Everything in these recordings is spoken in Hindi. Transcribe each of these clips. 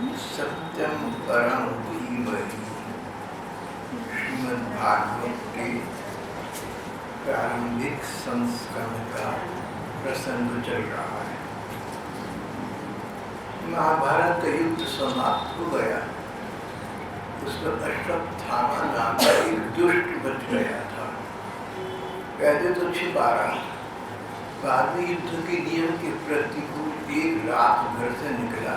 सत्यम परम धीमहि श्रीमद्भागवत के प्रारंभिक संस्करण का प्रसंग चल रहा है। महाभारत का युद्ध समाप्त हो गया। उस पर अश्वत्थामा नाम का एक दुष्ट बच गया था। पहले तो छिपा रहा, बाद में युद्ध के नियम के प्रतिकूल एक रात घर से निकला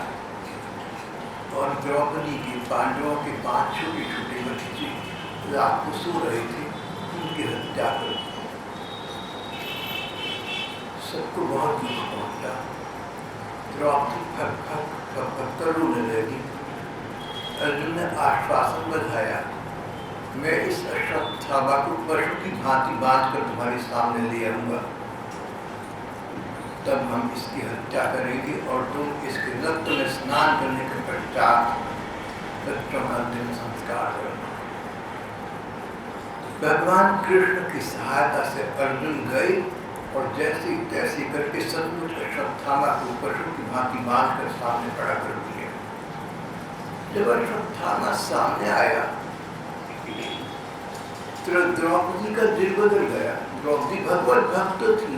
और द्रौपदी के पांडवों के 5 छोटे छोटे भतीजे रात को सो रहे थे, उनकी हत्या कर दी। सबको बहुत दुख पहुंचा। द्रौपदी फक फक फक फक कर रोने लगी। अर्जुन ने आश्वासन बधाया, मैं इस अश्वत्थामा को पशु की भांति बांधकर तुम्हारे सामने ले आऊंगा, तब हम इसकी हत्या करेंगे और तुम इसके रक्त में स्नान करने के पश्चात बच्चों का अंतिम संस्कार करना। भगवान कृष्ण की सहायता से अर्जुन गए और जैसे तैसे करके सचमुच अश्वत्थामा को पशु की भांति बांधकर सामने खड़ा कर दिया। जब अश्वत्थामा सामने आया तो द्रौपदी का दिल बदल गया। द्रौपदी भगवत भक्त थी।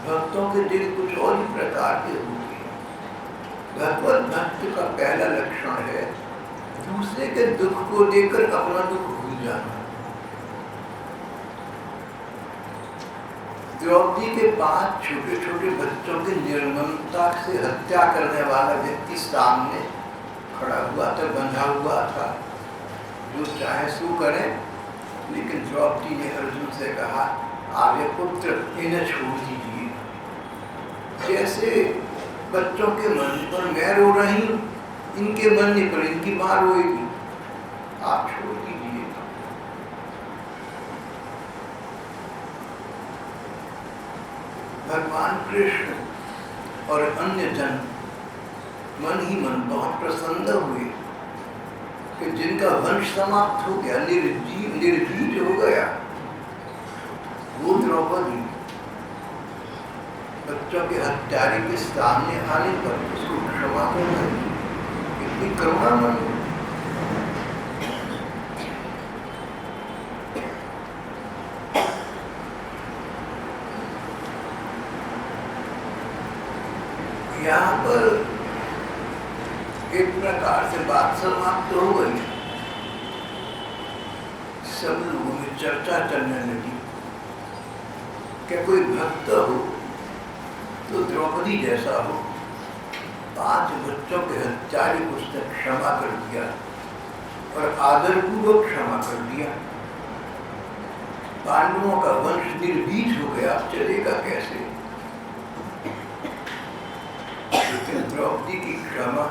भक्तों के दिल कुछ और ही प्रकार के होते हैं। भगवत भक्त का पहला लक्षण है दूसरे के दुख को देखकर अपना दुख भूल जाना। द्रौपदी के 5 छोटे छोटे बच्चों की निर्ममता से हत्या करने वाला व्यक्ति सामने खड़ा हुआ था, बंधा हुआ था, जो चाहे सो करे। लेकिन द्रौपदी ने अर्जुन से कहा, आर्य पुत्र, इन्हें छोड़ दीजिए। जैसे बच्चों के मन पर मैं रो रही हूँ, इनके मन पर इनकी माँ रोएगी, आप छोड़ दीजिए। भगवान कृष्ण और अन्य जन मन ही मन बहुत प्रसन्न हुए कि जिनका वंश समाप्त हो गया, निर्जीव हो गया, वो द्रौपदी बच्चों के हत्यारे के सामने आने पर उसको क्षमा करना, इतनी करुणा मन। यहाँ पर एक प्रकार से बात समाप्त हो गई। सब लोगों में चर्चा चलने लगी कि कोई भक्त हो तो द्रौपदी जैसा हो। 5 बच्चों के हत्यारे को उसने क्षमा कर दिया और आदरपूर्वक क्षमा कर दिया। पांडवों का वंश निर्बीज हो गया, चलेगा कैसे? लेकिन द्रौपदी की क्षमा,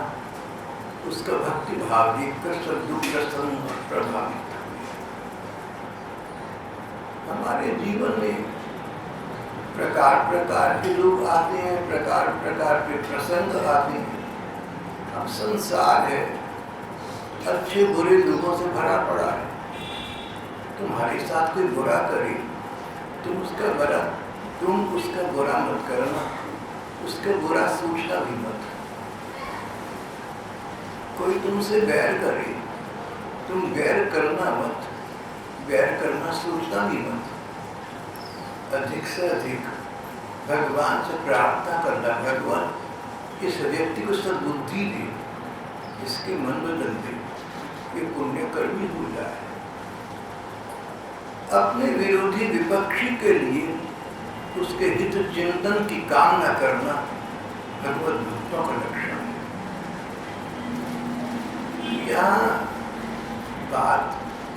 उसका भक्ति भाव देखकर सब दुख प्रसन्न और प्रभावित हुए। हमारे जीवन में प्रकार प्रकार के लोग आते हैं, प्रकार प्रकार के प्रसंग आते हैं। अब संसार है, अच्छे बुरे लोगों से भरा पड़ा है। तुम्हारे साथ कोई बुरा करे, तुम उसका बुरा मत करना, उसका बुरा सोचना भी मत। कोई तुमसे बैर करे, तुम बैर करना मत, बैर करना सोचना भी मत। अधिक से अधिक भगवान से प्रार्थना करना, भगवान इस व्यक्ति को सद्बुद्धि दे, इसके मन बदल दे, ये पुण्य कर्मी हो जाए। अपने विरोधी विपक्षी के लिए उसके हित चिंतन की कामना करना भगवत भक्तों का लक्षण है। यहाँ बात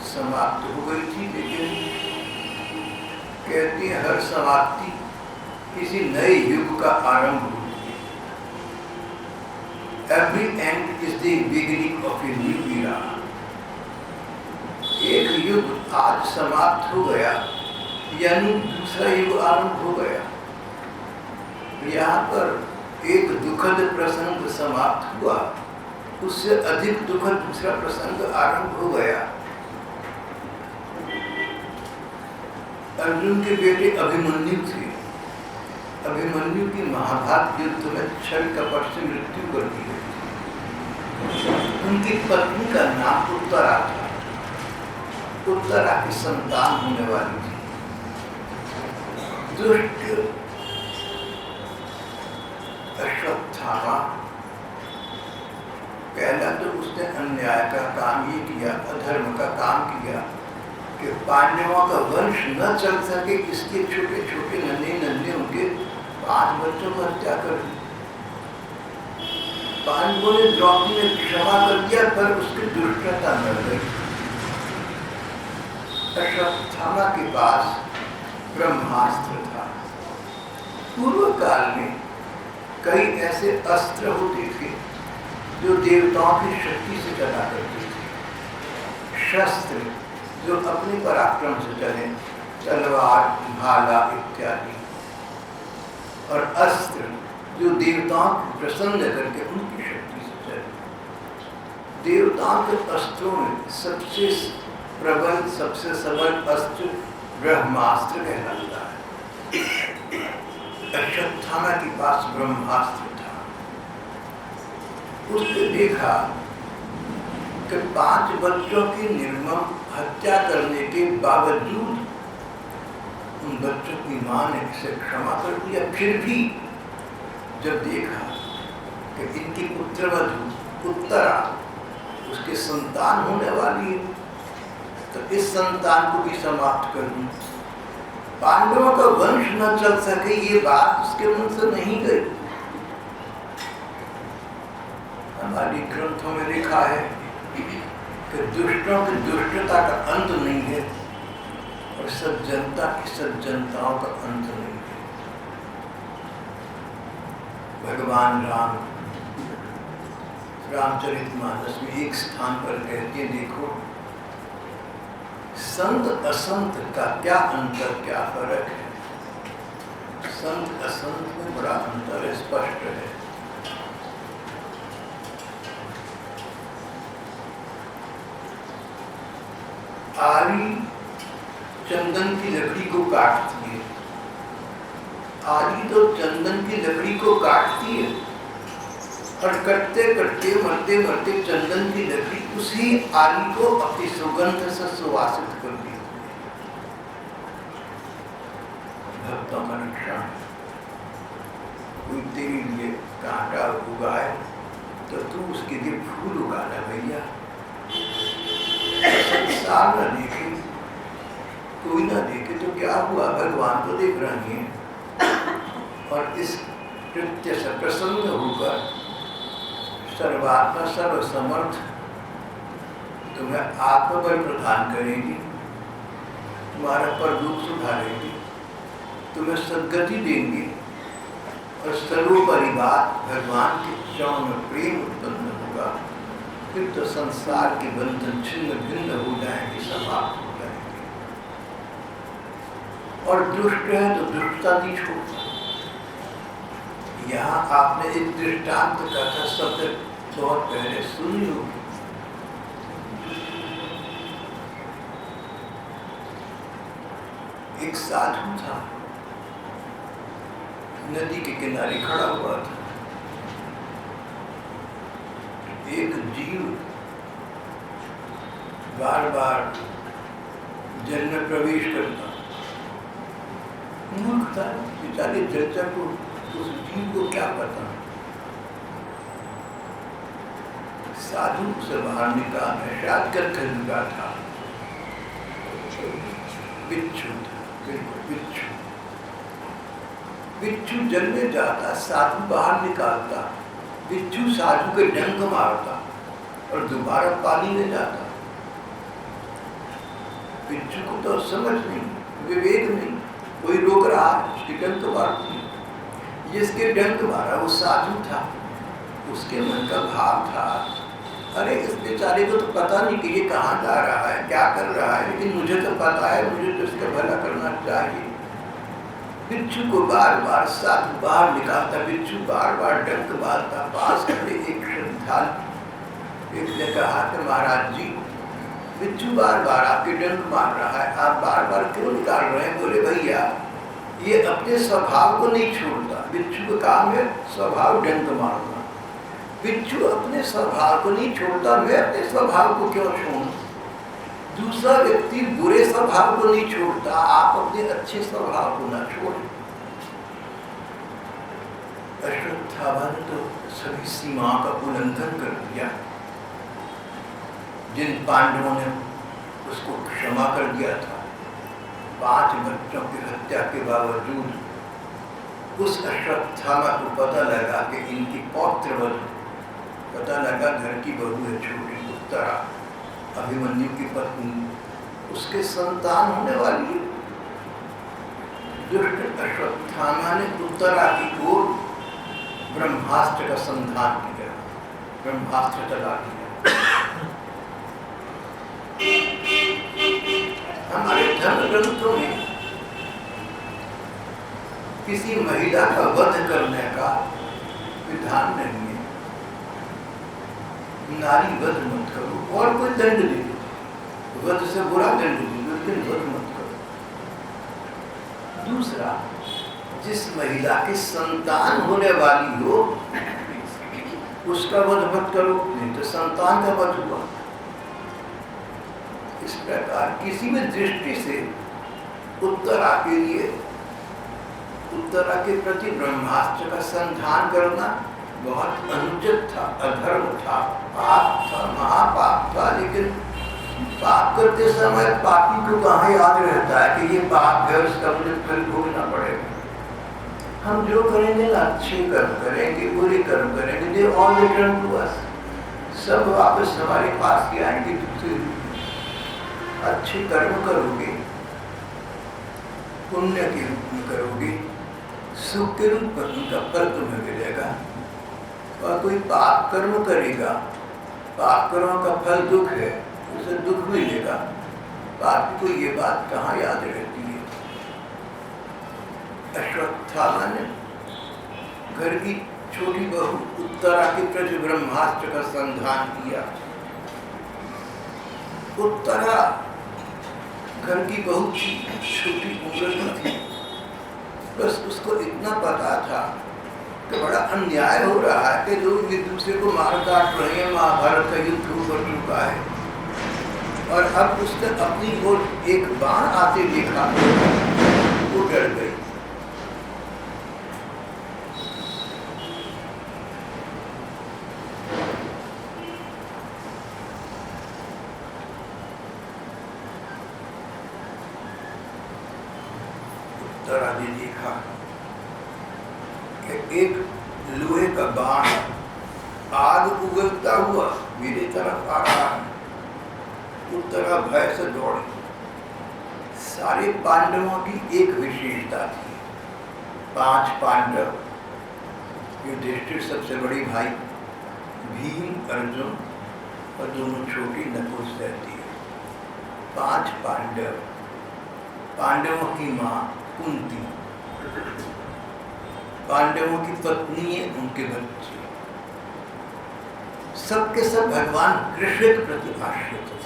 समाप्त हो गई थी, लेकिन कहती है हर समाप्ति किसी नए युग का आरंभ होती है। Every end is the beginning of a new era। एक युग आज समाप्त हो गया, यानी दूसरा युग आरंभ हो गया। यहाँ पर एक दुखद प्रसंग समाप्त हुआ, उससे अधिक दुखद दूसरा प्रसंग आरंभ हो गया। अर्जुन के बेटे अभिमन्यु थे। अभिमन्यु की महाभारत युद्ध में छल कपट से मृत्यु कर दी गई। उनकी पत्नी का नाम उत्तरा था। उत्तरा की संतान होने वाली थी। दुष्ट अश्वत्थामा, पहला तो उसने अन्याय का काम ये किया, अधर्म का काम किया कि पांडवों का वंश न चल सके, इसके छोटे छोटे नन्हे नन्हे उनके 5 बच्चों को हत्या कर दी। पांडवों ने द्रौपदी ने क्षमा कर दिया, पर उसकी दुष्टता न गई। अश्वत्थामा के पास ब्रह्मास्त्र था। पूर्व काल में कई ऐसे अस्त्र होते थे जो देवताओं की शक्ति से चला करते थे। शस्त्र जो अपने पराक्रम से चले, तलवार, भाला इत्यादि, और अस्त्र जो देवताओं को प्रसन्न करके उनकी शक्ति से चले। देवताओं के अस्त्रों में सबसे प्रबल, सबसे सबल अस्त्र ब्रह्मास्त्र कहलाता है। अश्वत्थामा के पास ब्रह्मास्त्र था। उसने देखा कि 5 बच्चों की निर्मम हत्या करने के बावजूद उन बच्चों की मां ने इसे क्षमा कर दिया। फिर भी जब देखा कि इनकी पुत्रवधू उत्तरा उसके संतान होने वाली है, तो इस संतान को भी समाप्त कर दूं। पांडवों का वंश न चल सके, ये बात उसके मन से नहीं गई। हमारी ग्रंथों में लिखा है कि दुष्टों की दुष्टता का अंत नहीं है और सज्जनता की सज्जनताओं का अंत नहीं है। भगवान राम रामचरितमानस में एक स्थान पर कहते हैं, देखो संत असंत का क्या अंतर, क्या फर्क है। संत असंत में बड़ा अंतर स्पष्ट है। आरी चंदन की लकड़ी को काटती है। आरी तो चंदन की लकड़ी को काटती है और कटते कटते मरते मरते चंदन की लकड़ी उसी आरी को अपनी सुगंध से सुवासित कर दी। भक्तों का रक्षा, कोई तेरे लिए कांटा उगाए तो तू उसके लिए फूल उगाना भैया। संसार न देखे, कोई ना देखे तो क्या हुआ, भगवान तो देख रही है। और इस कृत्य से प्रसन्न होकर सर्वात्मा सर्वसमर्थ तुम्हें आत्मबल प्रदान करेगी, तुम्हारा परदुख सुधारेगी, तुम्हें सद्गति देंगी और सर्वोपरि बात भगवान के चरण में प्रेम उत्पन्न होगा। फिर तो संसार के बंधन छिन्न भिन्न हो जाएंगे, समाप्त हो जाएंगे। और दुष्ट है तो दुष्टता नहीं छोड़ता। यहाँ आपने एक दृष्टांत कथा शब्द बहुत पहले सुनी होगी। एक साधु था, नदी के किनारे खड़ा हुआ था। एक जीव बार बार जल में प्रवेश करता, मूर्ख था बेचारे जलचर को, उस जीव को क्या पता। साधु से बाहर निकाल शायद कर खरीदा था, बिच्छू था, बिल्कुल बिच्छू। बिच्छू जल में जाता, साधु बाहर निकालता, बिच्छू साधु के डंक मारता और दोबारा पानी में जाता। बिच्छू को तो समझ नहीं, विवेक नहीं, कोई रोक रहा है, उसके डंक मारती। जिसके डंक मारा वो साधु था, उसके मन का भाव था, अरे इस बेचारे को तो पता नहीं कि ये कहाँ जा रहा है, क्या कर रहा है, लेकिन मुझे तो पता है, मुझे तो इसका भला करना चाहिए। बिच्छू को बार बार साधु बाहर निकालता, बिच्छू बार बार डंक मारता। पास खड़े एक श्रद्धालु एक ने कहा कि महाराज जी, बिच्छू बार बार आपके डंक मार रहा है, आप बार बार क्यों निकाल रहे हैं? बोले भैया ये अपने स्वभाव को नहीं छोड़ता, बिच्छू का काम है स्वभाव डंक मारना। बिच्छू अपने स्वभाव को नहीं छोड़ता, मैं अपने स्वभाव को क्यों छोड़ूं? दूसरा व्यक्ति बुरे स्वभाव को नहीं छोड़ता, आप अपने अच्छे स्वभाव को ना छोड़ें। अश्वत्थामा ने तो सभी सीमाओं का उल्लंघन कर दिया। जिन पांडवों ने उसको क्षमा कर दिया था, 5 बच्चों की हत्या के बावजूद उस अश्वत्थामा को पता लगा कि इनकी पौत्रवध, पता लगा घर की बहू है छोटी उत्तरा, अभिमन्यु की पत्नी, उसके संतान होने वाली है। दुष्ट अश्वत्थामा ने उत्तरा की ओर ब्रह्मास्त्र का संधान किया, ब्रह्मास्त्र चला दिया। हमारे धर्म ग्रंथों में किसी महिला का वध करने का विधान नहीं है। नारी वध मत करो और कोई दंड दे दो, वध से बुरा दंड दे दो, लेकिन वध मत करो। दूसरा, जिस महिला के संतान होने वाली हो उसका वध मत करो, नहीं तो संतान का वध हुआ। इस प्रकार किसी भी दृष्टि से उत्तरा के लिए, उत्तरा के प्रति ब्रह्मास्त्र का संधान करना बहुत अनुचित था, अधर्म था, पाप था, महापाप था। लेकिन पाप करते समय पापी को कहाँ याद रहता है कि ये पाप है, उसका मुझे फल भोगना पड़ेगा। हम जो करेंगे ना, अच्छे कर्म करेंगे, बुरे कर्म करेंगे, they all return to us, सब वापस हमारे पास ही आएंगे। अच्छे कर्म करोगे, पुण्य के रूप में करोगे, सुख के रूप में उनका फल तुम्हें मिलेगा। और कोई पाप कर्म करेगा, पाप कर्म का फल दुख है, उसे दुख मिलेगा। पाप को ये बात कहाँ याद रहती है? अश्वत्थामा ने घर की छोटी बहू उत्तरा के प्रति ब्रह्मास्त्र का संधान किया। उत्तरा घर की बहू थी, छोटी उम्र की थी, बस उसको इतना पता था कि बड़ा अन्याय हो रहा है कि लोग एक दूसरे को मार काट रहे हैं, महाभारत का युद्ध हो चुका है। और अब उसने अपनी ओर एक बाण आते देखा, वो डर गई। उत्तरा ने देखा कि एक लोहे का बाण आग उगलता हुआ मेरी तरफ आ रहा है। उत्तरा भय से दौड़ी। सारे पांडवों की एक विशेषता थी, 5 पांडव, युधिष्ठिर सबसे बड़ी भाई, भीम, अर्जुन और दोनों छोटी नकुल सहदेव, 5 पांडव। पांडवों की माँ कुंती, पांडवों की पत्नी है, उनके बच्चे, सबके सब भगवान कृष्ण के प्रति आश्रित थे।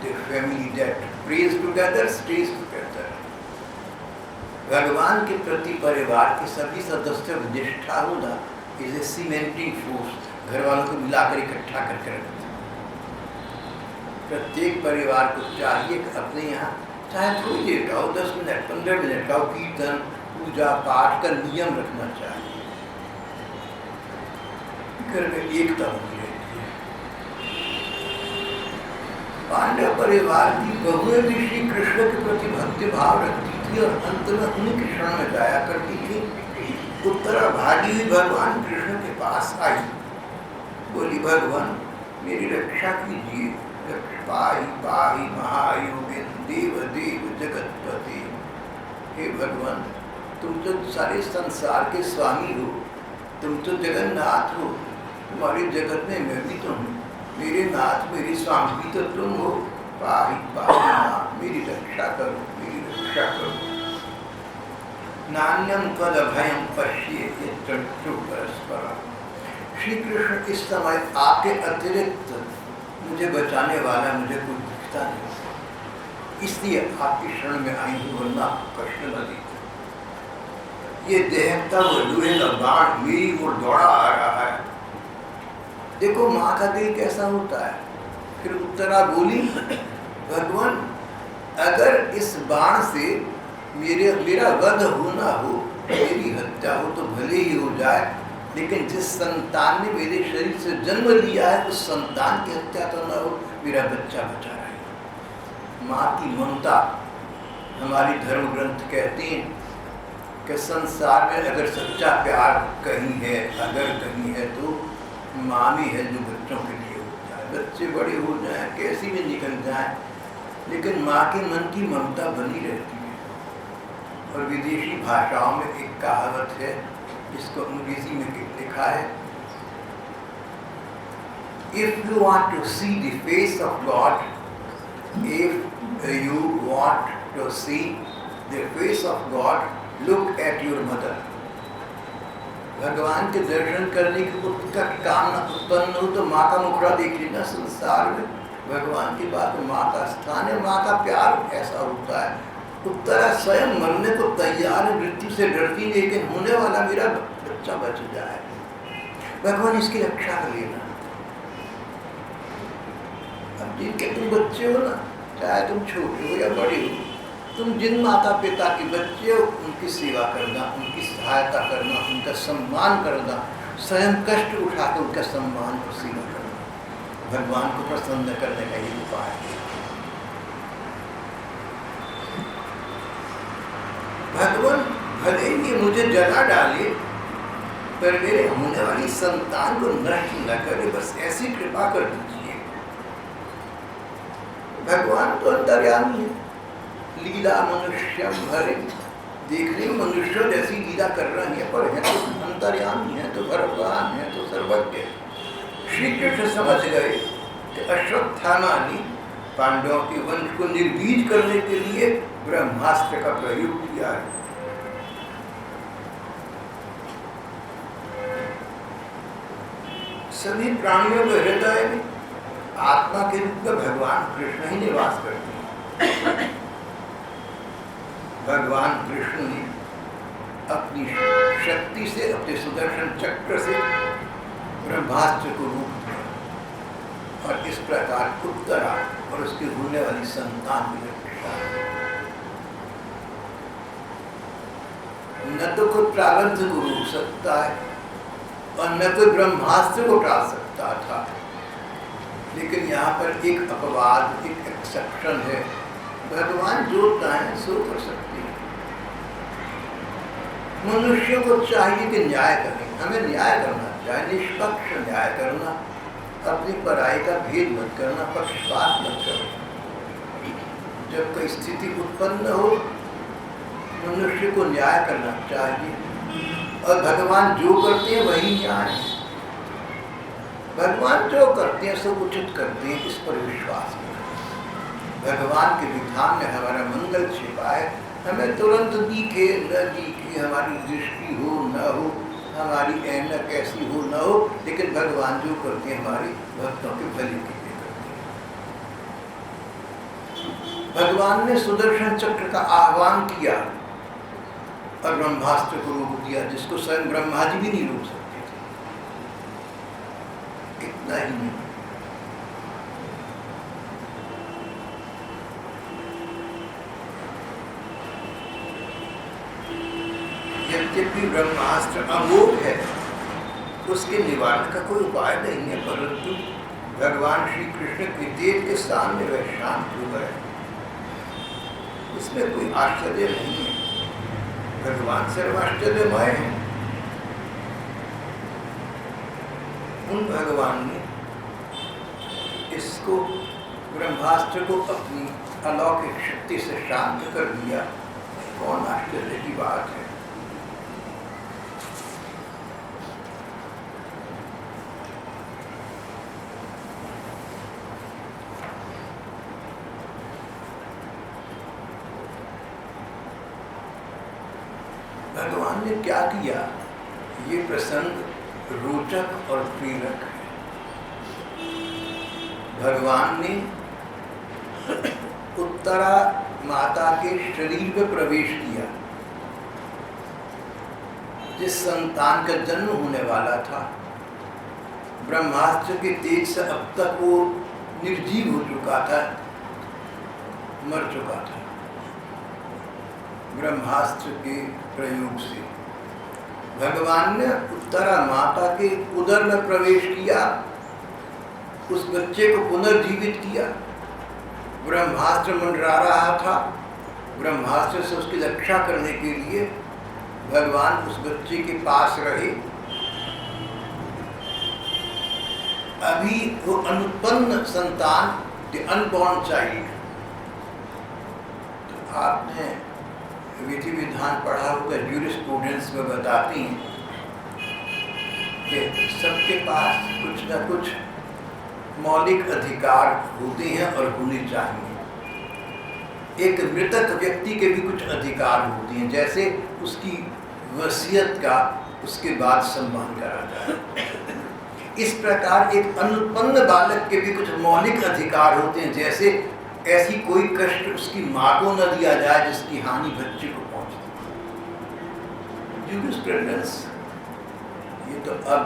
The family that prays together stays together. भगवान के प्रति परिवार के सभी सदस्यों की निष्ठा होना is a cementing force, घर वालों को मिलाकर इकट्ठा करके रखते। प्रत्येक परिवार को चाहिए कि अपने यहाँ चाहे थोड़ी देर का हो, 10 मिनट 15 मिनट का हो, कीर्तन पूजा पाठ का नियम रखना चाहिए। घर में एकता बनी रहती है। पांडव परिवार की बहुएं भी श्री कृष्ण के प्रति भक्ति भाव रखती थी और अंत में उन्हीं के शरण में जाया करती थी। उत्तरा भागी हुई भगवान कृष्ण के पास आई, बोली, भगवान मेरी रक्षा कीजिए, पाहि पाहि महायोगिन देव देव जगतपति। हे भगवान, तुम तो सारे संसार के स्वामी हो, तुम तो जगन्नाथ हो, तुम्हारे जगत में मैं भी तो हूँ, मेरे नाथ मेरे स्वामी भी तो तुम हो। पाहि पाहि माँ, मेरी रक्षा करो, मेरी रक्षा करो। नान्यम तद अभयम पश्येत् यच्चक्षु परस्परम। श्री कृष्ण इस समय आपके अतिरिक्त मुझे बचाने वाला मुझे कोई दिखता नहीं, इसलिए आपकी शरण में आई हूँ, वरना कष्ट न देते। ये देहता वो लोहे का बाण मेरी ओर दौड़ा आ रहा देखो माँ का दिल कैसा होता है। फिर उत्तरा बोली, भगवान अगर इस बाण से मेरा वध हो ना हो, मेरी हत्या हो तो भले ही हो जाए, लेकिन जिस संतान ने मेरे शरीर से जन्म लिया है उस संतान की हत्या तो ना हो, मेरा बच्चा बचा रहे। माँ की ममता, हमारी धर्म ग्रंथ कहते हैं कि संसार में अगर सच्चा प्यार कहीं है, अगर कहीं है तो माँ भी है जो बच्चों के लिए होता है। बच्चे बड़े हो जाएं, कैसी भी निकल जाएं, लेकिन माँ के मन की ममता बनी रहती है। और विदेशी भाषाओं में एक कहावत है, जिसको अंग्रेजी में लिखा है, If you want to see the face of God, if you want to see the face of God, look at your mother. भगवान के दर्शन करने की उत्कट कामना उत्पन्न हो तो माँ का मुखड़ा देख लेना। संसार में भगवान की बात में माँ का स्थान है, माँ का प्यार ऐसा होता है। उत्तरा स्वयं मरने को तैयार है, मृत्यु से डरती, लेकिन होने वाला मेरा बच्चा बच जाए, भगवान इसकी रक्षा कर लेना। अब जिनके तुम बच्चे हो ना, चाहे तुम छोटे हो या बड़े हो, तुम जिन माता पिता के बच्चे हो उनकी सेवा करना, उनकी सहायता करना, उनका सम्मान करना, स्वयं कष्ट उठा कर उनका सम्मान और सेवा करना भगवान को प्रसन्न करने का ये उपाय है। भगवान भले ही मुझे जला डाले पर मेरे होने वाली संतान को नष्ट न करे, बस ऐसी कृपा कर दीजिए। भगवान तो अंतर्यामी है, लीला मनुष्यम भरे, देखने में मनुष्य जैसी लीला कर रही है, पर है तो अंतर्यामी है, तो भगवान है, तो सर्वज्ञ। श्री कृष्ण समझ गए कि अश्वत्थामा ने पांडवों के वंश को निर्बीज करने के लिए ब्रह्मास्त्र का प्रयोग किया है। सभी प्राणियों के हृदय में आत्मा के रूप में भगवान कृष्ण ही निवास करते हैं। भगवान कृष्ण ने अपनी शक्ति से, अपने सुदर्शन चक्र से ब्रह्मास्त्र को रूप दिया और इस प्रकार उत्तरा और उसके होने वाली संतान की रक्षा। न तो कोई प्रारब्ध को रोक सकता है और न कोई ब्रह्मास्त्र को टाल सकता था, लेकिन यहाँ पर एक अपवाद, एक एक्सेप्शन है। भगवान जो चाहे सो कर सकते हैं। मनुष्यों को चाहिए कि न्याय करें, हमें न्याय करना चाहिए, निष्पक्ष न्याय करना, अपनी पराई का भेद मत करना, पक्षपात मत करना। जब कोई स्थिति उत्पन्न हो मनुष्य को न्याय करना चाहिए, और भगवान जो करते हैं वही न्याय है। भगवान जो करते हैं सब उचित करते हैं, इस पर विश्वास करें। भगवान के विधान में हमारा मंगल छिपा है। हमें तुरंत दिखे न दिखे, हमारी दृष्टि हो न हो, हमारी ऐनक ऐसी हो न हो, लेकिन भगवान जो करते हैं हमारी भक्तों के भले के लिए करते हैं। भगवान ने सुदर्शन चक्र का आह्वान किया और ब्रह्मास्त्र को रोक दिया, जिसको स्वयं ब्रह्मा जी भी नहीं रोक सकते थे। इतना ही नहीं, यद्यपि ब्रह्मास्त्र अमोघ है, उसके निवारण का कोई उपाय नहीं है, परंतु भगवान श्री कृष्ण के तेज के सामने वह शांत हो गए। इसमें कोई आश्चर्य नहीं है, भगवान सर्वाश्चर्यमय है। उन भगवान ने इसको ब्रह्मास्त्र को अपनी अलौकिक शक्ति से शांत कर दिया। कौन आश्चर्य की बात है। भगवान ने क्या किया, ये प्रसंग रोचक और प्रेरक है। भगवान ने उत्तरा माता के शरीर में प्रवेश किया। जिस संतान का जन्म होने वाला था, ब्रह्मास्त्र के तेज से अब तक वो निर्जीव हो चुका था, मर चुका था। ब्रह्मास्त्र के प्रयोग से भगवान ने उत्तरा माता के उदर में प्रवेश किया, उस बच्चे को पुनर्जीवित किया। ब्रह्मास्त्र मंडरा रहा था, ब्रह्मास्त्र से उसकी रक्षा करने के लिए भगवान उस बच्चे के पास रहे। अभी वो अनुत्पन्न संतान, द अनबॉर्न चाइल्ड, तो आपने विधि विधान पढ़ा होगा, जूरिस्प्रूडेंस में बताती हैं कि सबके पास कुछ न कुछ मौलिक अधिकार होते हैं और होने चाहिए। एक मृतक व्यक्ति के भी कुछ अधिकार होते हैं, जैसे उसकी वसीयत का उसके बाद सम्मान करा जाए। इस प्रकार एक अनुत्पन्न बालक के भी कुछ मौलिक अधिकार होते हैं, जैसे ऐसी कोई कष्ट उसकी माँ को न दिया जाए जिसकी हानि बच्चे को पहुंचती। जूरिस्प्रूडेंस, ये तो अब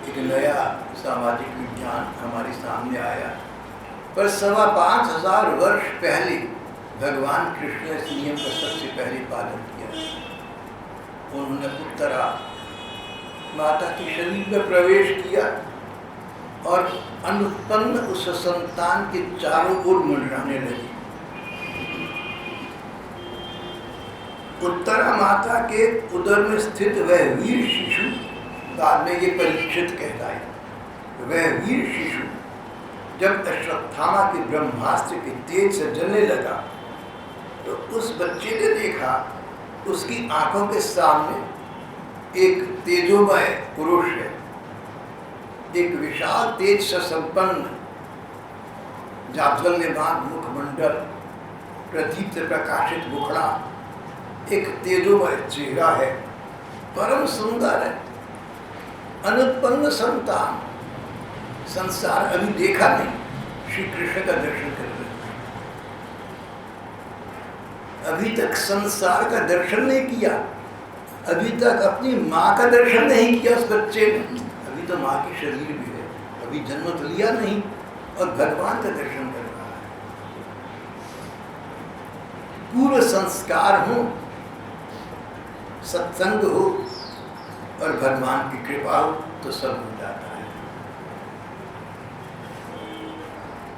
एक नया सामाजिक विज्ञान हमारे सामने आया, पर 5,500 वर्ष पहले भगवान कृष्ण ने इस नियम का सबसे पहले पालन किया। उन्होंने उत्तरा माता के शरीर में प्रवेश किया और अनुत्पन्न उस संतान के चारों ओर मंडराने लगी। उत्तरा माता के उदर में स्थित वह वीर शिशु, बाद में ये परीक्षित कहलाए, वह वीर शिशु जब अश्वत्थामा के ब्रह्मास्त्र के तेज से जलने लगा तो उस बच्चे ने देखा उसकी आंखों के सामने एक तेजोमय पुरुष है, एक विशाल तेज से संपन्न, जाज्वल्यमान मुखमंडल, प्रदीप्त प्रकाशित मुखड़ा, एक तेजोमय चेहरा है, परम सुंदर है, अनुत्पन्न संतान, संसार अभी देखा नहीं। श्री कृष्ण का दर्शन कर रहे, अभी तक संसार का दर्शन नहीं किया, अभी तक अपनी माँ का दर्शन नहीं किया उस बच्चे ने। अभी तो माँ की शरीर भी है, अभी जन्म तो लिया नहीं और भगवान का दर्शन कर रहा है। पूर्व संस्कार हो, सत्संग हो और भगवान की कृपा हो तो सब हो जाता है।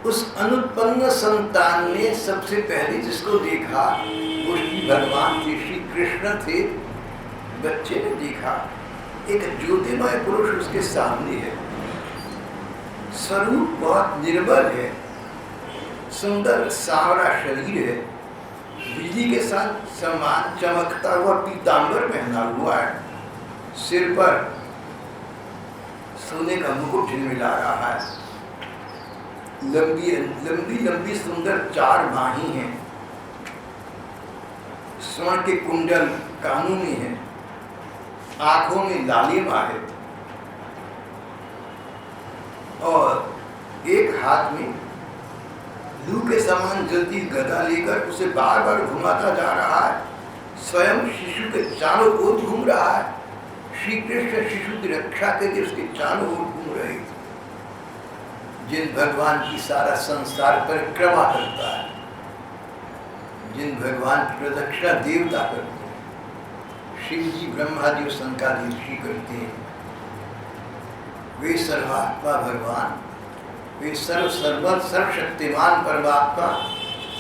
उस अनुत्पन्न संतान ने सबसे पहले जिसको देखा वो श्री भगवान थे, श्री कृष्ण थे। बच्चे ने देखा एक ज्योतिमय पुरुष उसके सामने है, स्वरूप बहुत निर्बल है, सुंदर सांवरा शरीर है, बिजली के साथ समान चमकता हुआ पीतांबर पहना हुआ है, सिर पर सोने का मुकुट झिलमिला रहा है, लंबी लंबी लंबी सुंदर 4 बाहीं हैं, स्वर्ण के कुंडल कानों में है, आंखों में लालिमा है और एक हाथ में लू के समान जलती गदा लेकर उसे बार बार घुमाता जा रहा है। स्वयं शिशु के चारों ओर घूम रहा है। श्री कृष्ण शिशु की रक्षा के लिए उसके चारों ओर घूम रहे थे। जिन भगवान की सारा संसार परिक्रमा करता है, जिन भगवान की प्रदक्षिणा देवता करते हैं, शिव जी ब्रह्मादि और शंकरादि ऋषि करते हैं, वे सर्वात्मा भगवान, वे सर्वशक्तिमान परमात्मा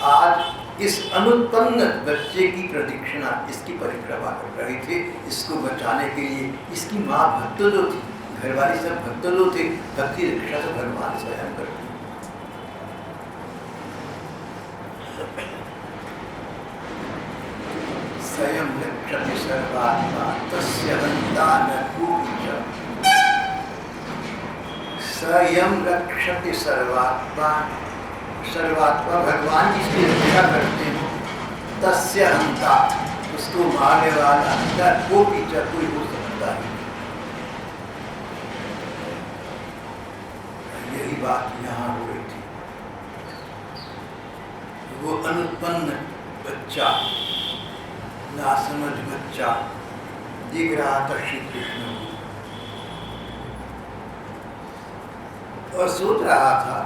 आज इस अनुत्पन्न बच्चे की प्रदक्षिणा, इसकी परिक्रमा कर रहे थे, इसको बचाने के लिए। इसकी माँ भक्तलो थी, घरवाली सब भक्तलो थे, भक्ति रक्षा तो भगवान स्वयं करते। स्वयं रक्षति सर्वात्मा तस्य हन्ता न कोऽपि च। स्वयं रक्षति सर्वात्मा, सर्वात्मा भगवान जिसकी रक्षा करते हैं, तस्य हन्ता, उसको मारने वाला न कोऽपि च, कोई हो सकता है। यही बात यहाँ हो रही थी। वो अनुत्पन्न बच्चा, नासमझ बच्चा दिख रहा था श्री कृष्ण को। और सोच रहा था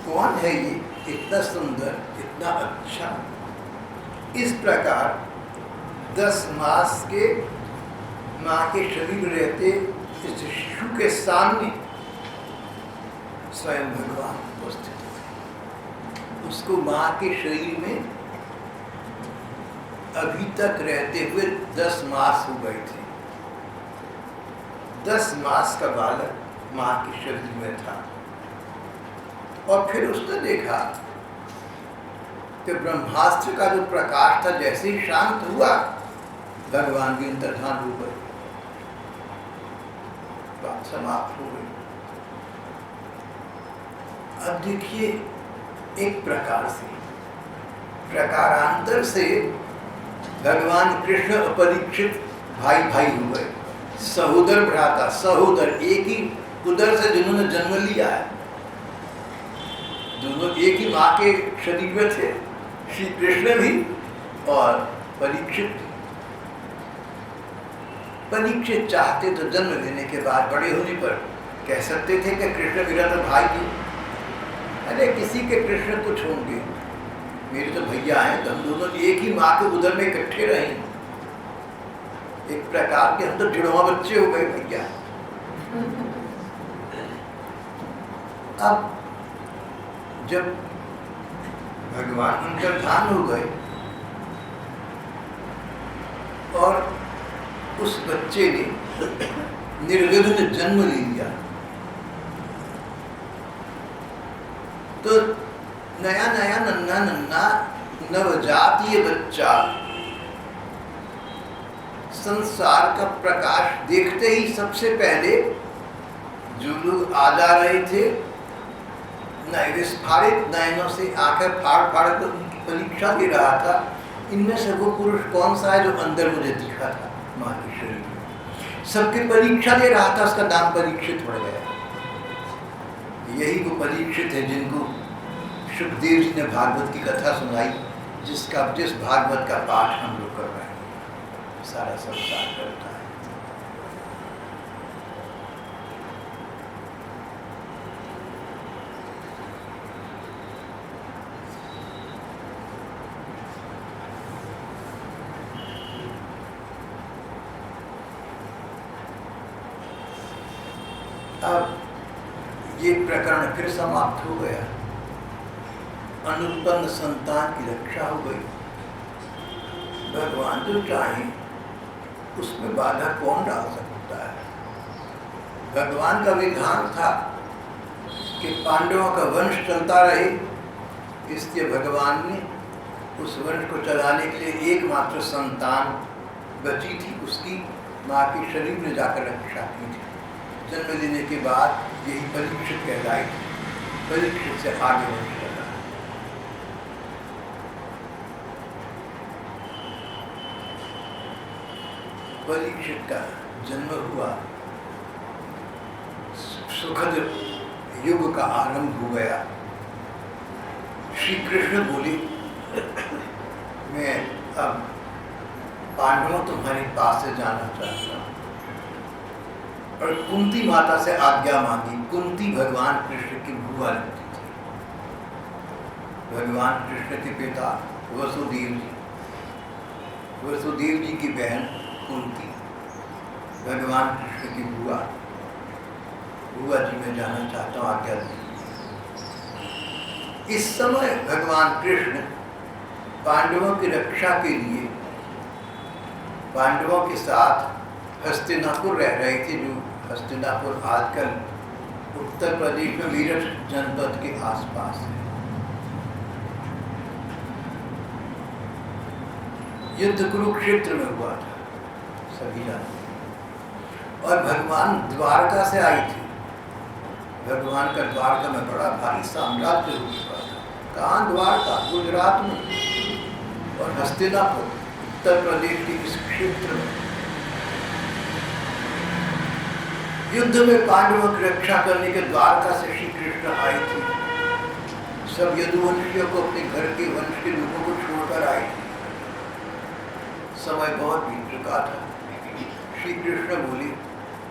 कौन है ये इतना सुंदर, इतना अच्छा। इस प्रकार 10 मास के माँ के शरीर में रहते इस शिशु के सामने स्वयं भगवान उपस्थित थे। उसको माँ के शरीर में अभी तक रहते हुए 10 मास हो गए थे। 10 मास का बालक माँ के शरीर में था। और फिर उसने देखा कि ब्रह्मास्त्र का जो प्रकाश था जैसे ही शांत हुआ, भगवान भी अंतर्धान हो गए, बात समाप्त हो गई। अब देखिए, एक प्रकार से प्रकारांतर से भगवान कृष्ण अपरीक्षित भाई भाई हो गए, सहोदर भ्राता, सहोदर, एक ही उदर से जिन्होंने जन्म लिया है, दोनों एक ही माँ के शरीर में थे, श्री कृष्ण भी और परीक्षित। परीक्षित चाहते तो जन्म लेने के बाद बड़े होने पर कह सकते थे कि कृष्ण मेरा तो भाई ही, अरे किसी के कृष्ण कुछ होंगे, मेरे तो भैया हैं, तो हम दोनों एक ही माँ के उदर में इकट्ठे रहे, एक प्रकार के हम तो जुड़वा बच्चे हो गए भैया। अब जब भगवान अंतर्धान हो गए और उस बच्चे ने निर्विघ्न जन्म ले लिया, तो नया नया नन्ना नन्ना नवजातीय बच्चा संसार का प्रकाश देखते ही सबसे पहले जो लोग आ जा रहे थे, विस्फारित नयनों से आंखें फाड़ फाड़ कर उनकी परीक्षा दे रहा था, इनमें से वो पुरुष कौन सा है जो अंदर मुझे दिखा था माँ के शरीर में। सबकी परीक्षा दे रहा था, उसका नाम परीक्षित पड़ गया। यही वो परीक्षित है जिनको सुखदेव जी ने भागवत की कथा सुनाई, जिस भागवत का पाठ हम लोग कर रहे हैं, सारा संसार करता है। अब ये प्रकरण फिर समाप्त हो गया, अनुत्पन्न संतान की रक्षा हो गई। भगवान जो चाहे उसमें बाधा कौन डाल सकता है। भगवान का विधान था कि पांडवों का वंश चलता रहे, इसलिए भगवान ने उस वंश को चलाने के लिए एकमात्र संतान बची थी, उसकी माँ के शरीर में जाकर रक्षा की थी। जन्म लेने के बाद यही परीक्षित कहलाई थी, परीक्षित से आगे वंश चला। परीक्षित का जन्म हुआ, सुखद युग का आरंभ हो गया। श्री कृष्ण बोले, मैं अब पांडवों तुम्हारे पास से जाना चाहता हूँ। और कुंती माता से आज्ञा मांगी। कुंती भगवान कृष्ण की बुआ लगती थी। भगवान कृष्ण के पिता वसुदेव जी, वसुदेव जी की बहन कुंती, भगवान कृष्ण की बुआ। बुआ जी मैं जाना चाहता हूँ, आज्ञा दीजिए। इस समय भगवान कृष्ण पांडवों की रक्षा के लिए पांडवों के साथ हस्तिनापुर रह रहे थे, जो हस्तिनापुर आजकल उत्तर प्रदेश में मेरठ जनपद के आसपास है। युद्ध कुरुक्षेत्र में हुआ था, सभी जानते हैं। और भगवान द्वारका से आई थी। भगवान का द्वारका में बड़ा भारी साम्राज्य हो चुका था। कहाँ द्वारका? गुजरात में। और हस्तिनापुर उत्तर प्रदेश के इस क्षेत्र में युद्ध में पांडवों की रक्षा करने के द्वारका से श्री कृष्ण आई थी। सब यदुवंशियों को, अपने घर के वंश के लोगों को छोड़कर आई थी। समय बहुत बीत चुका था। श्री कृष्ण बोले,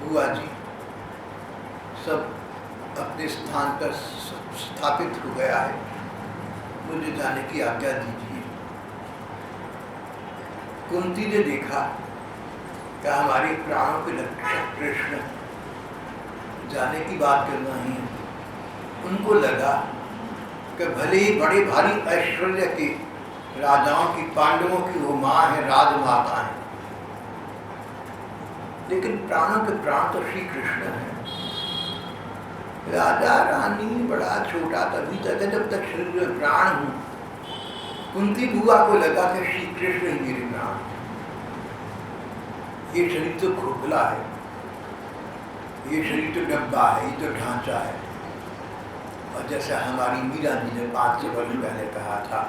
बुआ जी सब अपने स्थान पर स्थापित हो गया है, मुझे जाने की आज्ञा दीजिए। कुंती ने देखा कि हमारे प्राणों के रक्षक कृष्ण जाने की बात करना ही। उनको लगा कि भले ही बड़े भारी ऐश्वर्य के राजाओं की, पांडवों की वो माँ है, राजमाता है, लेकिन प्राणों के प्राण तो श्री कृष्ण है। राजा रानी बड़ा छोटा तभी तक है जब तक शरीर में प्राण हूँ। कुंती बुआ को लगा कि श्री कृष्ण ही मेरे प्राण, ये शरीर तो खोखला है, ये शरीर तो डब्बा है, ये तो ढांचा है। और जैसा हमारी मीरा जी ने 500 वर्ष पहले कहा था,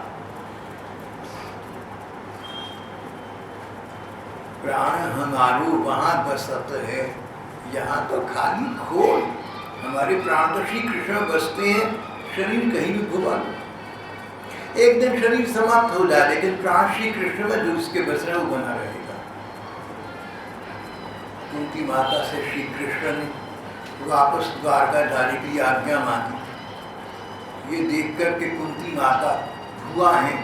प्राण हमारो वहां बसत है, यहाँ तो खाली खोल। हमारे प्राण तो श्री कृष्ण बसते हैं, शरीर कहीं भी घुमा लो। एक दिन शरीर समाप्त हो जाए, लेकिन प्राण श्री कृष्ण में जो उसके बस रहे वो बना रहेगा। उनकी माता से श्री कृष्ण ने वापस द्वारका जाने की आज्ञा मांगी। ये देखकर के कुंती माता बुआ हैं,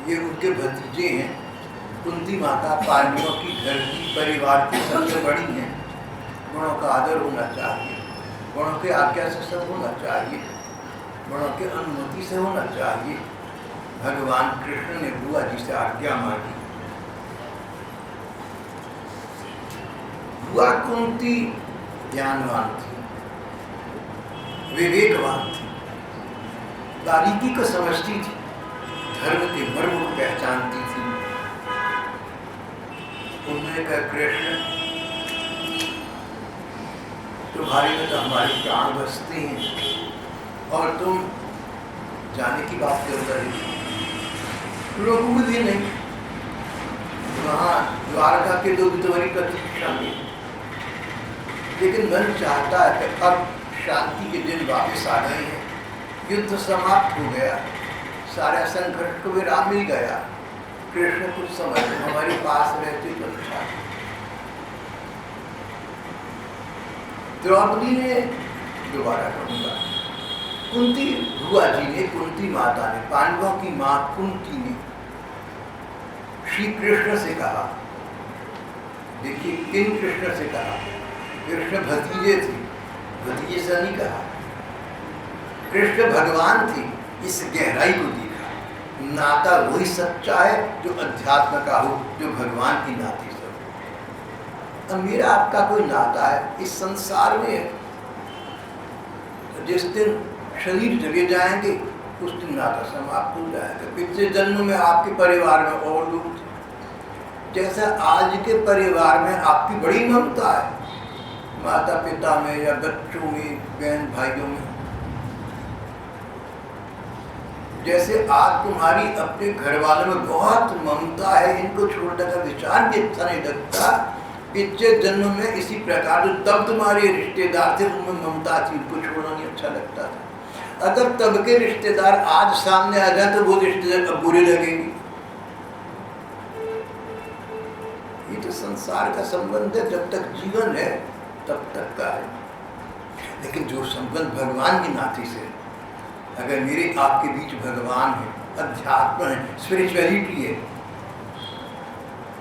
ये उनके भतीजे हैं। कुंती माता पांडवों की घर की परिवार की सबसे बड़ी हैं। बड़ों का आदर होना चाहिए, बड़ों के आज्ञा से सब होना चाहिए, बड़ों के अनुमति से होना चाहिए। भगवान कृष्ण ने बुआ जी से आज्ञा मांगी। बुआ कुंती ज्ञानवान थी, विवेकवान थी, बारीकी को समझती थी, धर्म के मर्म को पहचानती थी। उन्होंने कहा, कृष्ण तुम्हारे में तो हमारे प्राण बसते हैं और तुम जाने की बात कर रहे लोगों मुझे नहीं। वहाँ द्वारका के लोग तुम्हारी प्रतीक्षा में, लेकिन मन चाहता है कि अब शांति के दिन वापस आ गए हैं, युद्ध समाप्त हो गया, सारा संघर्ष को विराम मिल गया। कृष्ण कुछ समय हमारे पास रहते तो अच्छा। द्रौपदी ने, दोबारा कहूँगा, कुंती बुआ जी ने, कुंती माता ने, पांडवों की माँ कुंती ने श्री कृष्ण से कहा, देखिए किन कृष्ण से कहा, कृष्ण भतीजे थे, भतीजे से नहीं कहा, कृष्ण भगवान थे। इस गहराई को देखा, नाता वही सच्चा है जो अध्यात्म का हो, जो भगवान की नाते से हो। अब मेरा आपका कोई नाता है इस संसार में, तो जिस दिन शरीर चले जाएंगे उस दिन नाता समाप्त हो जाएगा। पिछले जन्म में आपके परिवार में और लोग थे, जैसा आज के परिवार में आपकी बड़ी ममता है, माता पिता में या बच्चों में, बहन भाइयों में, जैसे आज तुम्हारी अपने घर वालों में बहुत ममता है, इनको छोड़ने का विचार भी अच्छा नहीं लगता। पिछले जन्म में इसी प्रकार तब तुम्हारे रिश्तेदार थे, उनमें ममता थी, उनको छोड़ना नहीं अच्छा लगता था। अगर तब के रिश्तेदार आज सामने आ जाए तो वो रिश्तेदार अब बुरे लगेंगे। ये तो संसार का संबंध है, जब तक जीवन है तब तक का है। लेकिन जो संबंध भगवान की नाते से, अगर मेरे आपके बीच भगवान है, अध्यात्म है, स्पिरिचुअलिटी है,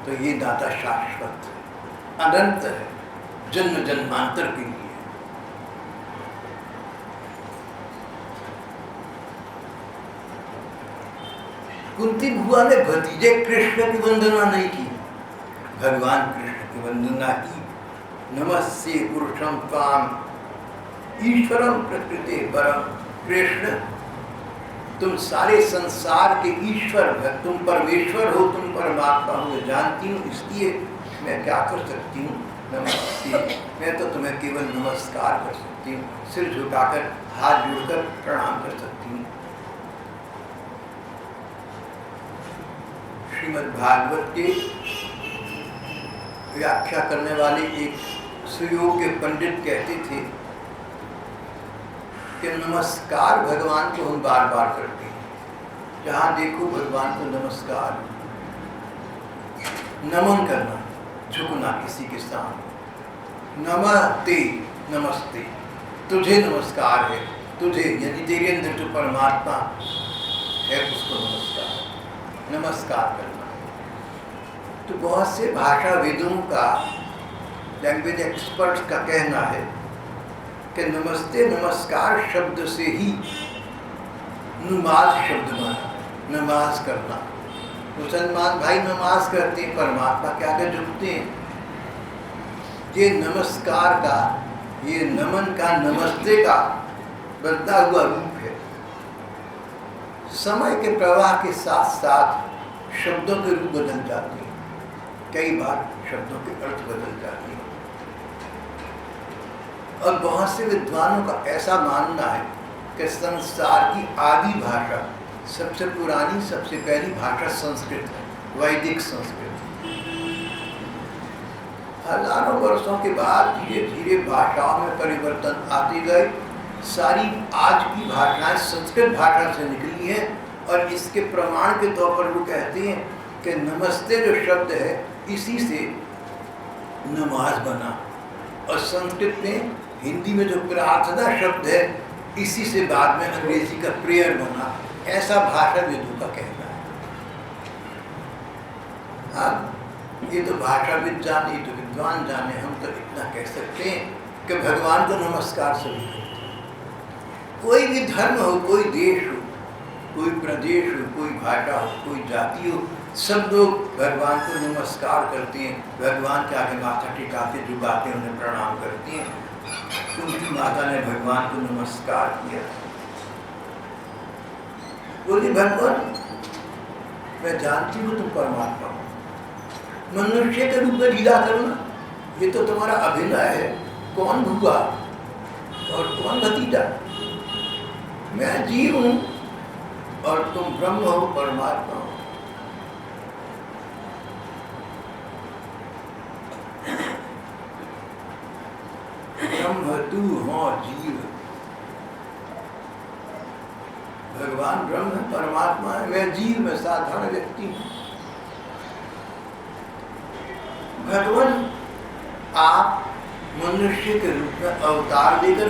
तो ये नाता शाश्वत है, अनंत है, जन्म जन्मांतर के लिए। कुंती बुआ ने भतीजे कृष्ण की वंदना नहीं की, भगवान कृष्ण की वंदना की। नमस्ते पुरुषम त्वाम ईश्वरम प्रकृते परम। कृष्ण, तुम सारे संसार के ईश्वर हो, तुम परमेश्वर हो, तुम परमात्मा हो, जानती हूँ, इसलिए मैं क्या कर सकती हूँ, नमस्ते। मैं तो तुम्हें केवल नमस्कार कर सकती हूँ, सिर झुकाकर हाथ जोड़कर प्रणाम कर सकती हूँ। श्रीमद् भागवत के व्याख्या करने वाले एक सुयोग्य पंडित कहते थे कि नमस्कार भगवान को हम बार बार करते हैं, जहाँ देखो भगवान को नमस्कार, नमन करना, झुकना किसी के सामने, नमस्ते नमस्ते। तुझे नमस्कार है, तुझे यदि तेरे अंदर जो परमात्मा है उसको नमस्कार, नमस्कार करना। तो बहुत से भाषाविदों का, लैंग्वेज एक्सपर्ट्स का कहना है कि नमस्ते नमस्कार शब्द से ही नमाज शब्द बना, नमाज करना। मुसलमान भाई नमाज करते हैं, परमात्मा के आगे झुकते हैं। ये नमस्कार का, ये नमन का, नमस्ते का बदला हुआ रूप है। समय के प्रवाह के साथ साथ शब्दों के रूप बदल जाते हैं, कई बार शब्दों के अर्थ बदल जाते हैं। और बहुत से विद्वानों का ऐसा मानना है कि संसार की आदि भाषा, सबसे पुरानी, सबसे पहली भाषा संस्कृत है, वैदिक संस्कृत। हजारों वर्षों के बाद धीरे धीरे भाषाओं में परिवर्तन आते गए। सारी आज की भाषाएं संस्कृत भाषा से निकली हैं और इसके प्रमाण के तौर पर वो कहते हैं कि नमस्ते जो शब्द है इसी से नमाज बना, और संस्कृत में, हिंदी में जो प्रार्थना शब्द है इसी से बाद में अंग्रेजी का प्रेयर बना। ऐसा भाषाविदों का कहना है। हाँ, ये तो भाषाविद जाने, तो विद्वान जाने। हम तो इतना कह सकते हैं कि भगवान को नमस्कार सभी करते हैं। कोई भी धर्म हो, कोई देश हो, कोई प्रदेश हो, कोई भाषा हो, कोई जाति हो, सब लोग भगवान को नमस्कार करते हैं। भगवान के आगे माथा टिकाते, झुकाते, उन्हें प्रणाम करते हैं। उनकी माता ने भगवान को नमस्कार किया, बोली भगवान मैं जानती हूँ तुम परमात्मा हो, मनुष्य के रूप में लीला करना ये तो तुम्हारा अभिनय है। कौन भूआ और कौन भतीजा? मैं जीव हूँ और तुम ब्रह्म हो, परमात्मा हो। ब्रह्म तू हो, जीव। भगवान ब्रह्म है, परमात्मा है, मैं जीव, मैं साधारण व्यक्ति हूँ। भगवान आप मनुष्य के रूप में अवतार लेकर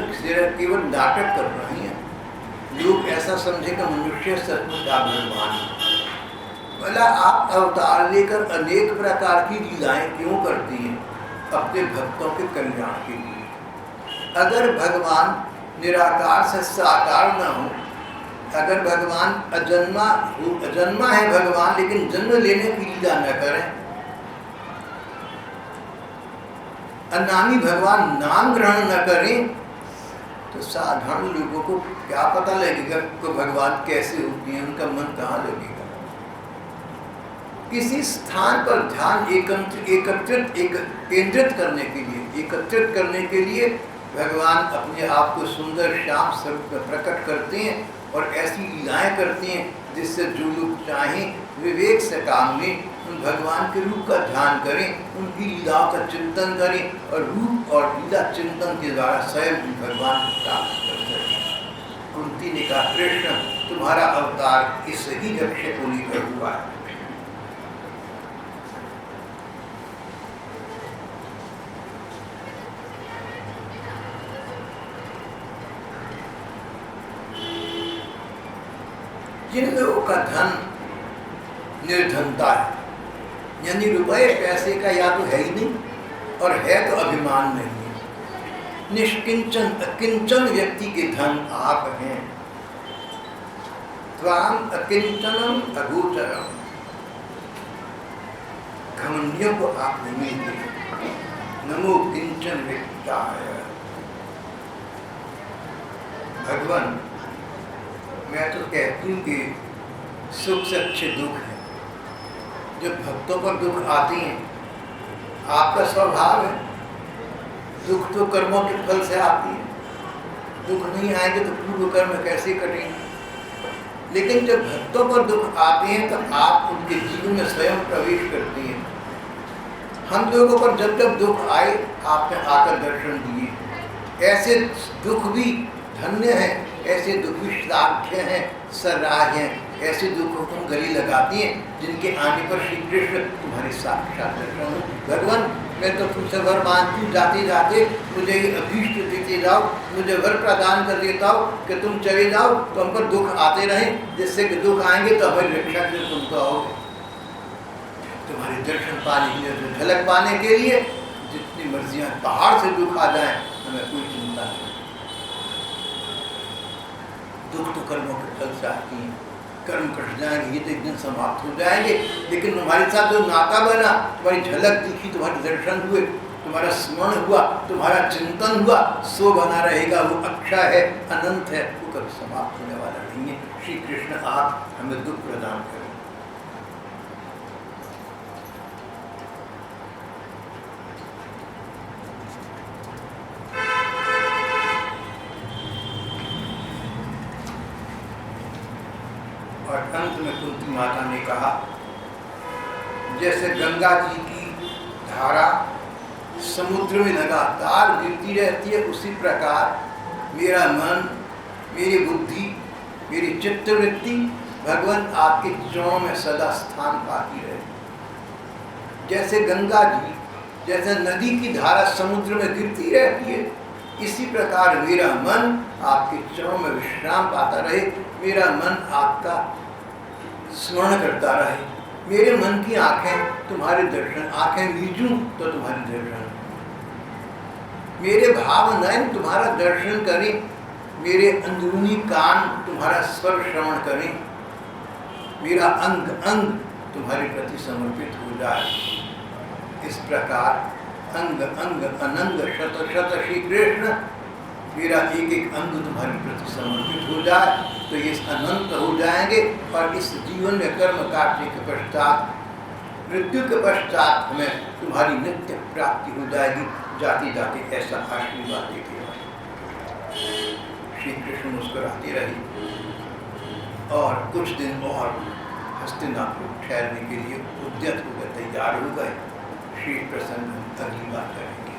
केवल नाटक कर रही हैं। लोग ऐसा समझे कि मनुष्य सचमुच आप भगवान हैं। भला आप अवतार लेकर अनेक प्रकार की लीलाएं क्यों करती हैं? अपने भक्तों के कल्याण के लिए। अगर भगवान निराकार से साकार न हो, अगर भगवान अजन्मा है भगवान, लेकिन जन्म लेने की लीला न करें, अनामी भगवान नाम ग्रहण न करें, तो साधारण लोगों को क्या पता लगेगा कि भगवान कैसे होती है, उनका मन कहाँ लगेगा। किसी स्थान पर ध्यान केंद्रित करने के लिए भगवान अपने आप को सुंदर श्याम स्वरूप में प्रकट करते हैं और ऐसी लीलाएं करते हैं जिससे जो लोग चाहें विवेक से काम लें, उन भगवान के रूप का ध्यान करें, उनकी लीलाओं का चिंतन करें और रूप और लीला चिंतन के द्वारा स्वयं भगवान को प्राप्त कर सकें। कुंती ने कहा कृष्ण तुम्हारा अवतार इस ही लक्ष्य को लेकर हुआ है। जिन लोगों का धन निर्धनता है, यानी रुपए पैसे का या तो है ही नहीं और है तो अभिमान नहीं है, निष्किंचन अकिंचन व्यक्ति के धन आप हैं। त्वाम अकिंचनम अगोचरम, घमंडियों को आप नहीं मिलते। नमो किंचन व्यक्ताय। भगवान मैं तो कहती हूँ कि सुख से अच्छे दुख है। जब भक्तों पर दुख आती हैं, आपका स्वभाव है, दुख तो कर्मों के फल से आती है। दुख नहीं आएंगे तो पूर्व कर्म कैसे कटेंगे? लेकिन जब भक्तों पर दुख आते हैं तो आप उनके जीवन में स्वयं प्रवेश करती हैं। हम लोगों पर जब जब दुख आए आपने आकर दर्शन दिए। ऐसे दुख भी धन्य हैं, ऐसे दुख भी श्लाघ्य हैं, सराह्य हैं। ऐसे दुखों को गले लगाती हैं जिनके आने पर श्री कृष्ण तुम्हारे साक्षात दर्शन हो। भगवान मैं तो तुमसे वर मांगती हूँ, जाते जाते मुझे अभीष्ट देते जाओ, मुझे वर प्रदान कर देता हो कि तुम चले जाओ तो हम पर दुख आते रहें, जिससे कि दुख आएंगे तो हमारी रक्षा के लिए तुम तो आओगे। तुम्हारे दर्शन पाने के लिए, झलक पाने के लिए जितनी मर्जियां पहाड़ से दुख आ जाए हमें कोई चिंता नहीं। दुख तो कर्मों के फल से आती हैं, कर्म कट जाएंगे, ये तो एक दिन समाप्त हो जाएंगे, लेकिन तुम्हारे साथ जो नाता बना, तुम्हारी झलक दिखी, तुम्हारे दर्शन हुए, तुम्हारा स्मरण हुआ, तुम्हारा चिंतन हुआ, सो बना रहेगा, वो अक्षय है, अनंत है, वो कभी समाप्त होने वाला नहीं है। श्री कृष्ण आप हमें दुख प्रदान करें। और अंत में कुंती माता ने कहा, जैसे गंगा जी की धारा समुद्र में लगातार गिरती रहती है, उसी प्रकार मेरा मन, मेरी बुद्धि, मेरी चित्तवृत्ति भगवान आपके चरणों में सदा स्थान पाती रहे। जैसे गंगा जी, जैसे नदी की धारा समुद्र में गिरती रहती है, इसी प्रकार मेरा मन आपके चरणों में विश्राम पाता रहे, मेरा मन आपका स्मरण करता रहे, मेरे मन की आंखें तुम्हारे दर्शन, आंखें मीचूं तो तुम्हारे दर्शन, मेरे भाव नयन तुम्हारा दर्शन करें, मेरे अंदरूनी कान तुम्हारा स्वर श्रवण करें, मेरा अंग अंग तुम्हारे प्रति समर्पित हो जाए। इस प्रकार अंग अंग अनंग शत शत श्री कृष्ण, मेरा एक एक अंग तुम्हारे प्रति समर्पित हो जाए तो ये अनंत हो जाएंगे, और इस जीवन में कर्म काटने के पश्चात, मृत्यु के पश्चात हमें तुम्हारी नित्य प्राप्ति हो जाएगी। जाते जाते ऐसा आशीर्वाद देते रहे। श्री कृष्ण मुस्कुराते रहे और कुछ दिन और हस्तिनापुर ठहरने के लिए उद्यत होकर तैयार हो गए। श्री प्रसन्न अगली बात करेंगे।